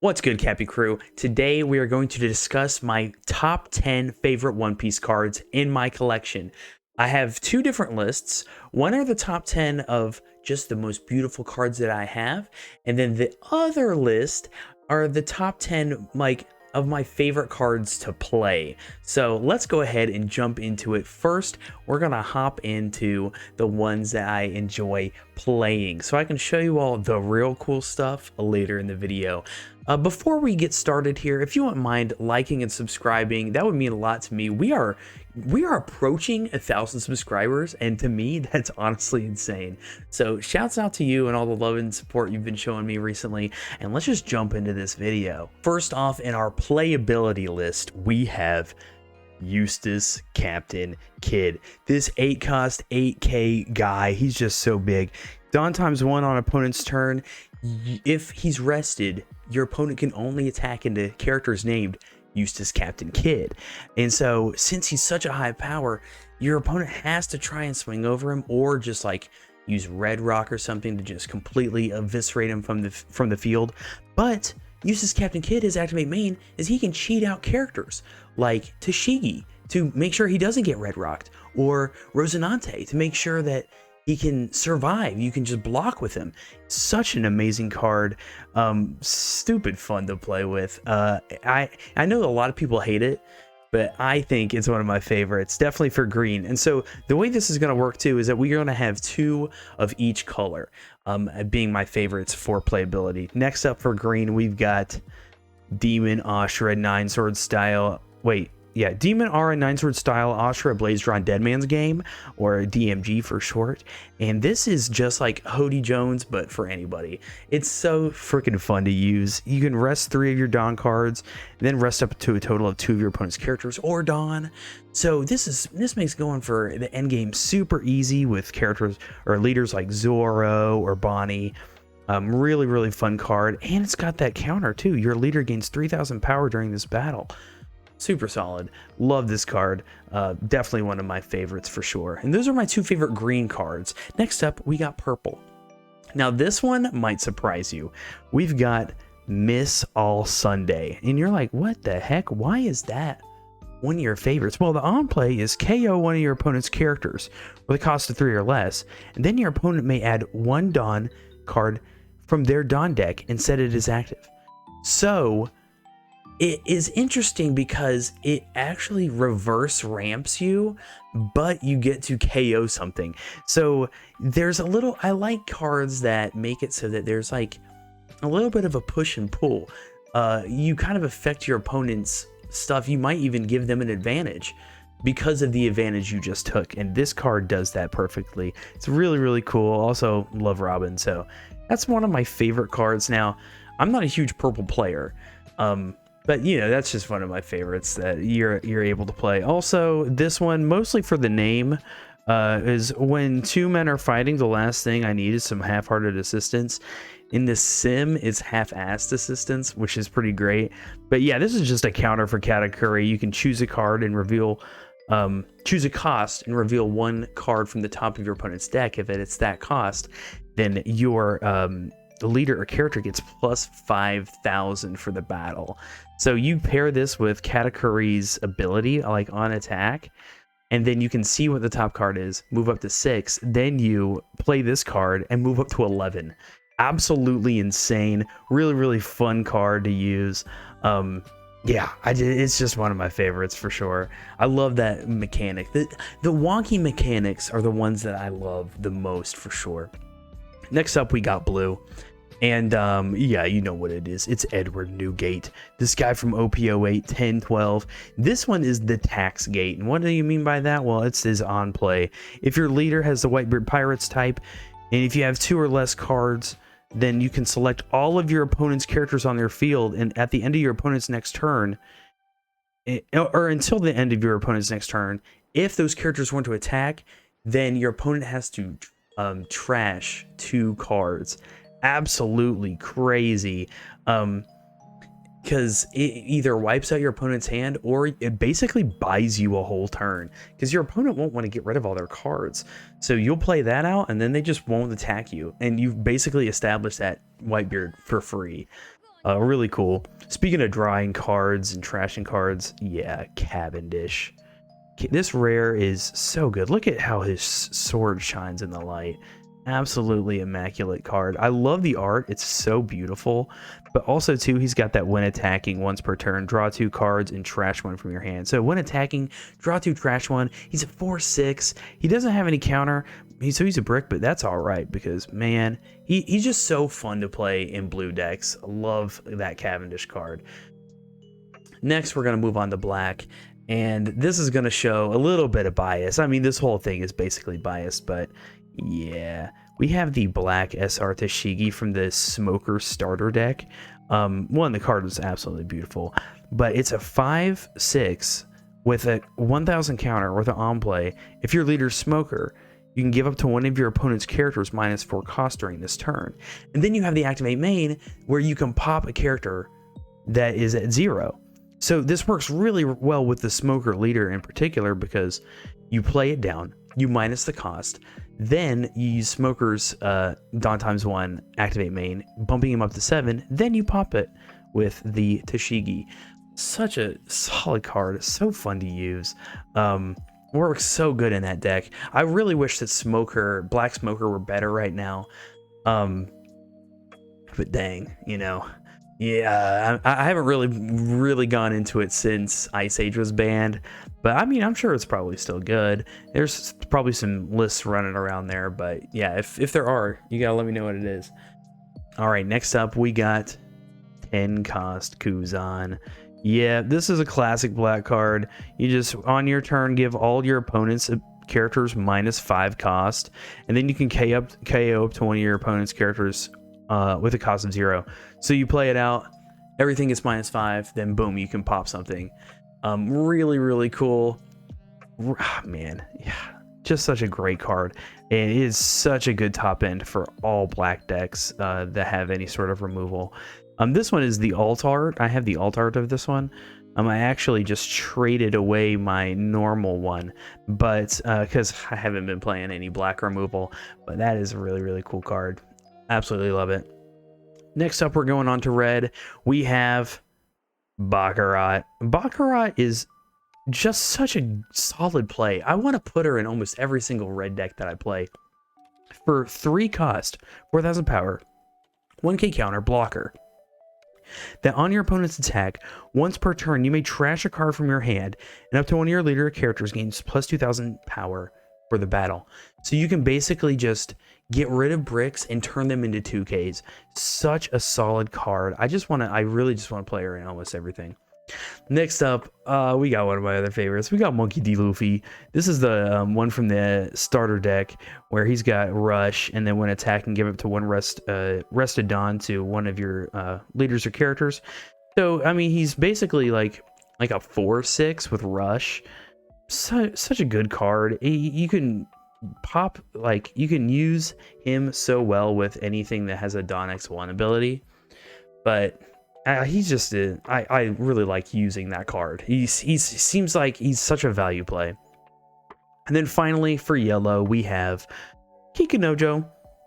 What's good, Cappy Crew? Today we are going to discuss my top 10 favorite One Piece cards in my collection. I have two different lists. One are the top 10 of just the most beautiful cards that I have, and then the other list are the top 10 of my favorite cards to play. So let's go ahead and jump into it. First, we're gonna hop into the ones that I enjoy playing, so I can show you all the real cool stuff later in the video. Before we get started here, if you wouldn't mind liking and subscribing, that would mean a lot to me. We are approaching 1,000 subscribers, and to me, that's honestly insane. So shouts out to you and all the love and support you've been showing me recently, and let's just jump into this video. First off, in our playability list, we have Eustace Captain Kidd. This 8 cost 8k guy, he's just so big. Dawn times 1 on opponent's turn. If he's rested, your opponent can only attack into characters named Eustace Captain Kidd. And so since he's such a high power, your opponent has to try and swing over him, or just like use Red Rock or something to just completely eviscerate him from the field. But Eustace Captain Kidd, his activate main is he can cheat out characters like Tashigi to make sure he doesn't get Red Rocked, or Rosinante to make sure that he can survive. You can just block with him. Such an amazing card. Stupid fun to play with. I know a lot of people hate it, but I think it's one of my favorites, definitely for green. And so the way this is going to work too is that we're going to have 2 of each color being my favorites for playability. Next up for green, we've got Demon Ashura 9 Sword style. Demon Aura 9 Sword style Ashura Blaze Drawn Dead Man's Game, or DMG for short. And this is just like Hody Jones, but for anybody. It's so freaking fun to use. You can rest 3 of your Dawn cards, then rest up to a total of 2 of your opponent's characters or Dawn. So this makes going for the end game super easy with characters or leaders like Zoro or Bonnie. Really fun card, and it's got that counter too. Your leader gains 3,000 power during this battle. Super solid. Love this card. Definitely one of my favorites for sure. And those are my 2 favorite green cards. Next up, we got purple. Now this one might surprise you. We've got Miss All Sunday. And you're like, what the heck? Why is that one of your favorites? Well, the on play is KO one of your opponent's characters with a cost of 3 or less. And then your opponent may add 1 Dawn card from their Dawn deck and set it as active. So it is interesting because it actually reverse ramps you, but you get to KO something. So there's I like cards that make it so that there's like a little bit of a push and pull. You kind of affect your opponent's stuff. You might even give them an advantage because of the advantage you just took. And this card does that perfectly. It's really cool. Also love Robin. So that's one of my favorite cards. Now, I'm not a huge purple player. But you know, that's just one of my favorites that you're able to play. Also, this one, mostly for the name, is when 2 men are fighting, the last thing I need is some half-hearted assistance. In the sim, it's half-assed assistance, which is pretty great. But yeah, this is just a counter for Katakuri. You can choose a card and reveal, choose a cost and reveal 1 card from the top of your opponent's deck. If it's that cost, then your the leader or character gets plus 5,000 for the battle. So you pair this with Katakuri's ability, like on attack, and then you can see what the top card is, move up to 6, then you play this card and move up to 11. Absolutely insane. Really fun card to use. Yeah, it's just one of my favorites for sure. I love that mechanic. The wonky mechanics are the ones that I love the most for sure. Next up, we got blue. And yeah, you know what it is. It's Edward Newgate. This guy from OP08, 1012. This one is the tax gate. And what do you mean by that? Well, it's his on play. If your leader has the Whitebeard Pirates type, and if you have 2 or less cards, then you can select all of your opponent's characters on their field, and at the end of your opponent's next turn, or until the end of your opponent's next turn, if those characters want to attack, then your opponent has to trash 2 cards. Absolutely crazy, because it either wipes out your opponent's hand or it basically buys you a whole turn, because your opponent won't want to get rid of all their cards. So you'll play that out and then they just won't attack you, and you've basically established that Whitebeard for free. Really cool. Speaking of drawing cards and trashing cards, yeah, Cavendish. This rare is so good. Look at how his sword shines in the light. Absolutely immaculate card. I love the art. It's so beautiful. But also, too, he's got that when attacking once per turn, draw 2 cards and trash 1 from your hand. So when attacking, draw 2, trash 1. He's a 4/6. He doesn't have any counter. So he's a brick, but that's all right because, man, he's just so fun to play in blue decks. I love that Cavendish card. Next, we're going to move on to black. And this is going to show a little bit of bias. I mean, this whole thing is basically biased, but yeah. We have the black SR Tashigi from the Smoker starter deck. One, the card is absolutely beautiful, but it's a 5/6 with a 1000 counter with an on play. If your leader's Smoker, you can give up to one of your opponent's characters -4 cost during this turn. And then you have the Activate Main, where you can pop a character that is at 0. So this works really well with the Smoker leader in particular because you play it down, you minus the cost, then you use Smoker's Dawn ×1 Activate Main, bumping him up to 7, then you pop it with the Tashigi. Such a solid card, so fun to use. Works so good in that deck. I really wish that Black Smoker were better right now. But dang, you know. Yeah, I haven't really gone into it since Ice Age was banned, but I mean, I'm sure it's probably still good. There's probably some lists running around there, but yeah, if there are, you gotta let me know what it is. All right, next up we got 10 cost Kuzan. Yeah, this is a classic black card. You just on your turn give all your opponents' characters -5 cost, and then you can KO up to one of your opponent's characters with a cost of 0. So you play it out, everything is -5, then boom, you can pop something. Really cool. Man, yeah, just such a great card. And it is such a good top end for all black decks that have any sort of removal. This one is the alt art. I have the alt art of this one. I actually just traded away my normal one, but because I haven't been playing any black removal, but that is a really cool card. Absolutely love it. Next up, we're going on to red. We have Baccarat. Baccarat is just such a solid play. I want to put her in almost every single red deck that I play. For 3 cost, 4000 power, 1k counter, blocker. That on your opponent's attack, once per turn, you may trash a card from your hand, and up to one of your leader characters gains plus 2000 power for the battle. So you can basically just get rid of bricks and turn them into 2Ks. Such a solid card. I really just want to play her in almost everything. Next up, we got one of my other favorites. We got Monkey D. Luffy. This is the one from the starter deck where he's got Rush, and then when attacking, give up to one Rested Dawn to one of your leaders or characters. So, I mean, he's basically like a 4/6 with Rush. Such a good card. You can pop, like, you can use him so well with anything that has a Dawn X1 ability, but he's just I really like using that card. He seems like he's such a value play. And then finally for yellow we have Kikunojo.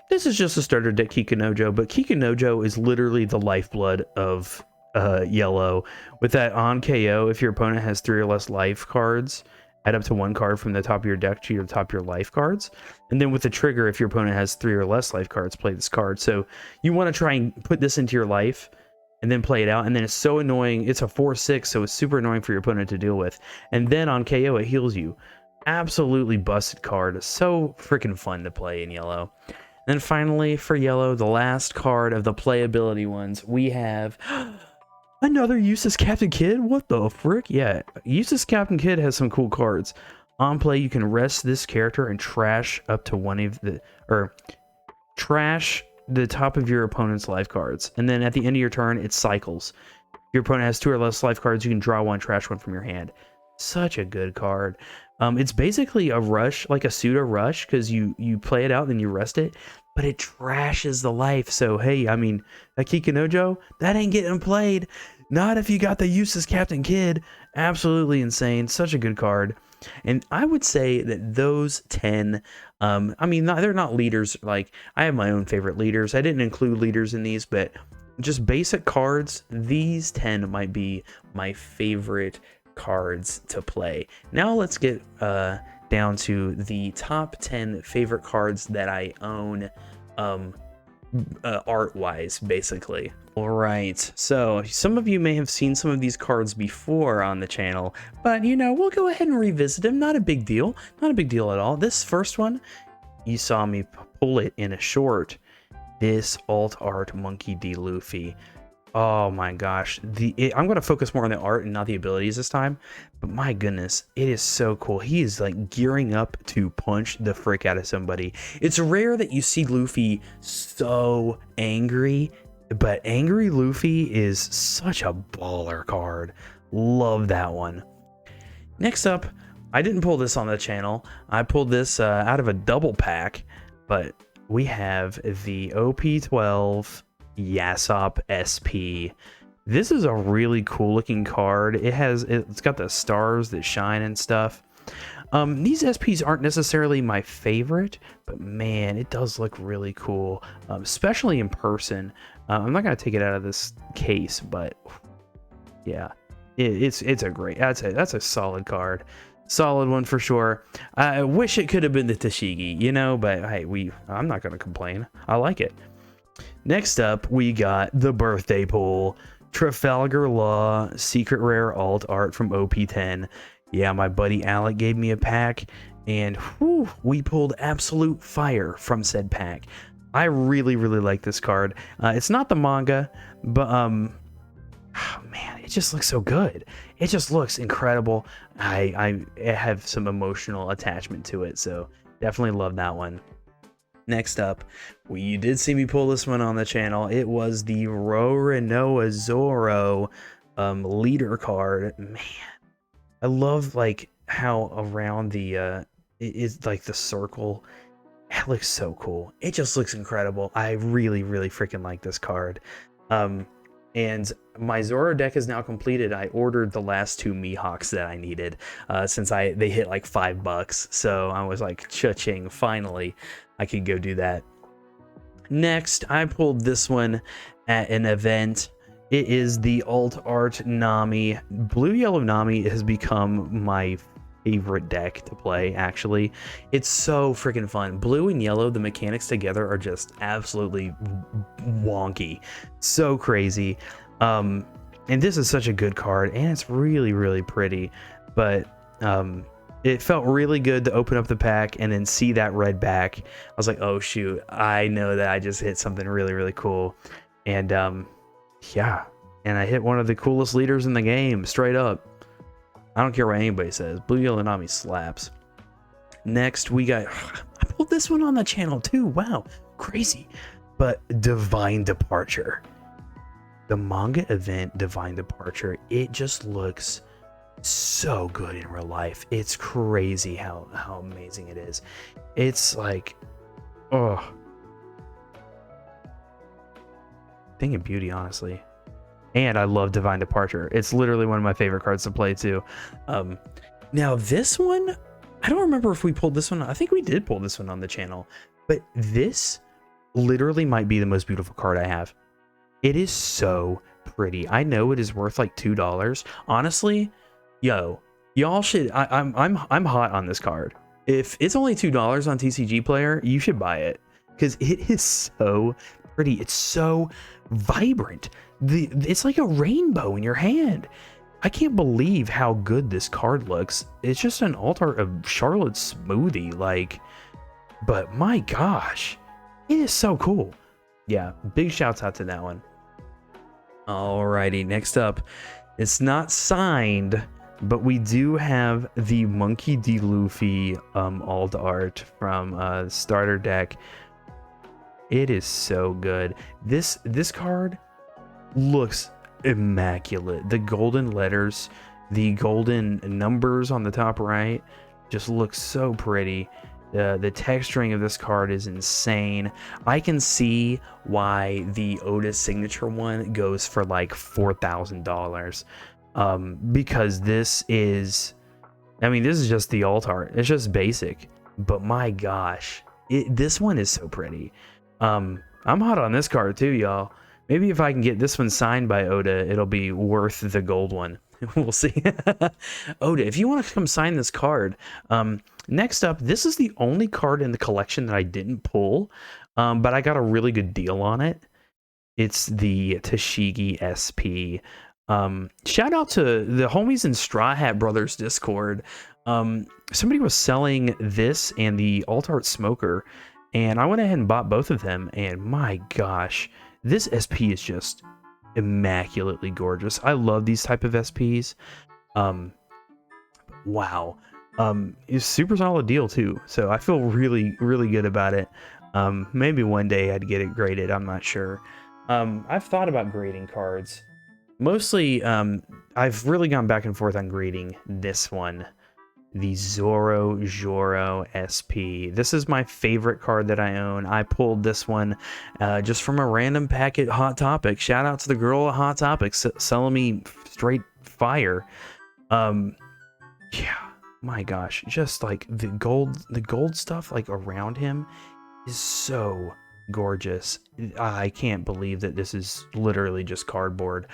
This is just a starter deck Kikunojo, but Kikunojo is literally the lifeblood of yellow. With that on KO, if your opponent has 3 or less life cards, add up to 1 card from the top of your deck to the top of your life cards. And then with the trigger, if your opponent has 3 or less life cards, play this card. So you want to try and put this into your life and then play it out. And then it's so annoying. It's a 4/6, so it's super annoying for your opponent to deal with. And then on KO, it heals you. Absolutely busted card. So freaking fun to play in yellow. And then finally, for yellow, the last card of the playability ones, we have another Useless Captain Kid. What the frick? Yeah, Useless Captain Kid has some cool cards. On play, you can rest this character and trash up to one of the, or trash the top of your opponent's life cards. And then at the end of your turn, it cycles. If your opponent has 2 or less life cards, you can draw 1, trash 1 from your hand. Such a good card. It's basically a rush, like a pseudo rush, because you play it out and then you rest it, but it trashes the life. So hey, I mean, that Kikunojo, that ain't getting played. Not if you got the Useless Captain Kid. Absolutely insane. Such a good card. And I would say that those 10, I mean, they're not leaders. Like, I have my own favorite leaders. I didn't include leaders in these, but just basic cards, these 10 might be my favorite cards to play. Now let's get down to the top 10 favorite cards that I own, art wise, basically. All right, so some of you may have seen some of these cards before on the channel, but you know, we'll go ahead and revisit them. Not a big deal, not a big deal at all. This first one, you saw me pull it in a short. This alt art Monkey D. Luffy. Oh my gosh, I'm going to focus more on the art and not the abilities this time, but my goodness, it is so cool. He is like gearing up to punch the frick out of somebody. It's rare that you see Luffy so angry, but Angry Luffy is such a baller card. Love that one. Next up, I didn't pull this on the channel. I pulled this out of a double pack, but we have the OP12 Yasop SP. This is a really cool looking card. It's got the stars that shine and stuff. These SPs aren't necessarily my favorite, but man, it does look really cool, especially in person. I'm not gonna take it out of this case, but yeah, it's a great. That's a solid card. Solid one for sure. I wish it could have been the Tashigi, you know, but hey, I'm not gonna complain. I like it. Next up, we got the birthday pool, Trafalgar Law Secret Rare Alt Art from OP10. Yeah, my buddy Alec gave me a pack, and whew, we pulled absolute fire from said pack. I really, really like this card. It's not the manga, but oh man, it just looks so good. It just looks incredible. I have some emotional attachment to it, so definitely love that one. Next up, you did see me pull this one on the channel. It was the Roronoa Zoro leader card. Man, I love like how around the it is like the circle. It looks so cool. It just looks incredible. I really, really freaking like this card. And my Zoro deck is now completed. I ordered the last 2 Mihawks that I needed since they hit like $5. So I was like, cha-ching, finally I could go do that. Next, I pulled this one at an event. It is the Alt Art Nami. Blue Yellow Nami has become my favorite deck to play, actually. It's so freaking fun. Blue and yellow, the mechanics together are just absolutely wonky. So crazy. And this is such a good card, and it's really, really pretty. But it felt really good to open up the pack and then see that red back. I was like, oh shoot, I know that I just hit something really, really cool. And yeah, and I hit one of the coolest leaders in the game, straight up. I don't care what anybody says. Blue Yellow Nami slaps. Next, we got... I pulled this one on the channel too. Wow, crazy. But Divine Departure. The manga event Divine Departure, it just looks so good in real life. It's crazy how amazing it is. It's like... oh. Thing of beauty, honestly. And I love Divine Departure. It's literally one of my favorite cards to play too. Now this one, I don't remember if we pulled this one. I think we did pull this one on the channel, but this literally might be the most beautiful card I have. It is so pretty. I know it is worth like $2. Honestly, yo, y'all should. I'm hot on this card. If it's only $2 on TCG Player, you should buy it because it is so pretty. It's so vibrant. It's like a rainbow in your hand. I can't believe how good this card looks. It's just an alt art of Charlotte Smoothie, like, but my gosh, it is so cool. Yeah, big shouts out to that one. Alrighty, next up, it's not signed, but we do have the Monkey D. Luffy alt art from starter deck. It is so good. This card looks immaculate. The golden letters, the golden numbers on the top right just look so pretty. The texturing of this card is insane. I can see why the Otis signature one goes for like $4,000 because this is, I mean, this is just the alt art. It's just basic, but my gosh, this one is so pretty. I'm hot on this card too, y'all. Maybe if I can get this one signed by Oda, it'll be worth the gold one. We'll see. Oda, if you want to come sign this card. Next up, this is the only card in the collection that I didn't pull, but I got a really good deal on it. It's the Tashigi SP. Shout out to the homies in Straw Hat Brothers Discord. Somebody was selling this and the Alt Art Smoker, and I went ahead and bought both of them, and my gosh, this SP is just immaculately gorgeous. I love these type of SPs. Wow. It's super solid deal too, so I feel really good about it. Maybe one day I'd get it graded, I'm not sure. I've thought about grading cards. Mostly, I've really gone back and forth on grading this one, the Zoro Joro SP. This is my favorite card that I own. I pulled this one just from a random pack at Hot Topic. Shout out to the girl at Hot Topic selling me straight fire. Yeah, my gosh, just like the gold stuff like around him is so gorgeous. I can't believe that this is literally just cardboard.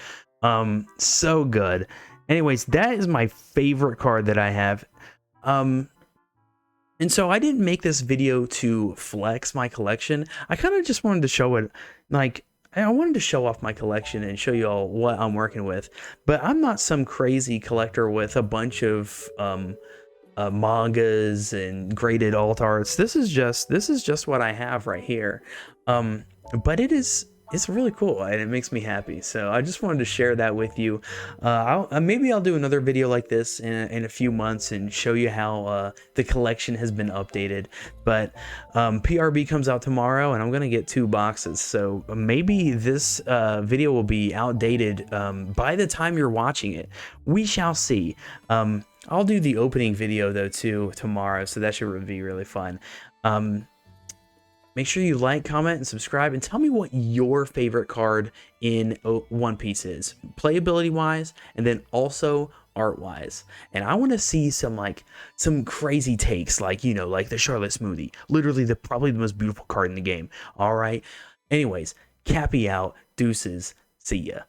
So good. Anyways, that is my favorite card that I have. And so I didn't make this video to flex my collection. I kind of just wanted to show it, like, I wanted to show off my collection and show you all what I'm working with. But I'm not some crazy collector with a bunch of mangas and graded alt arts. This is just what I have right here. But it's really cool and it makes me happy. So I just wanted to share that with you. Maybe I'll do another video like this in a few months and show you how the collection has been updated. But PRB comes out tomorrow and I'm gonna get 2 boxes. So maybe this video will be outdated by the time you're watching it. We shall see. I'll do the opening video though too tomorrow, so that should be really fun. Make sure you like, comment, and subscribe, and tell me what your favorite card in One Piece is, playability wise, and then also art wise. And I want to see some crazy takes, like, you know, like the Charlotte Smoothie, literally probably the most beautiful card in the game. All right. Anyways, Cappy out. Deuces. See ya.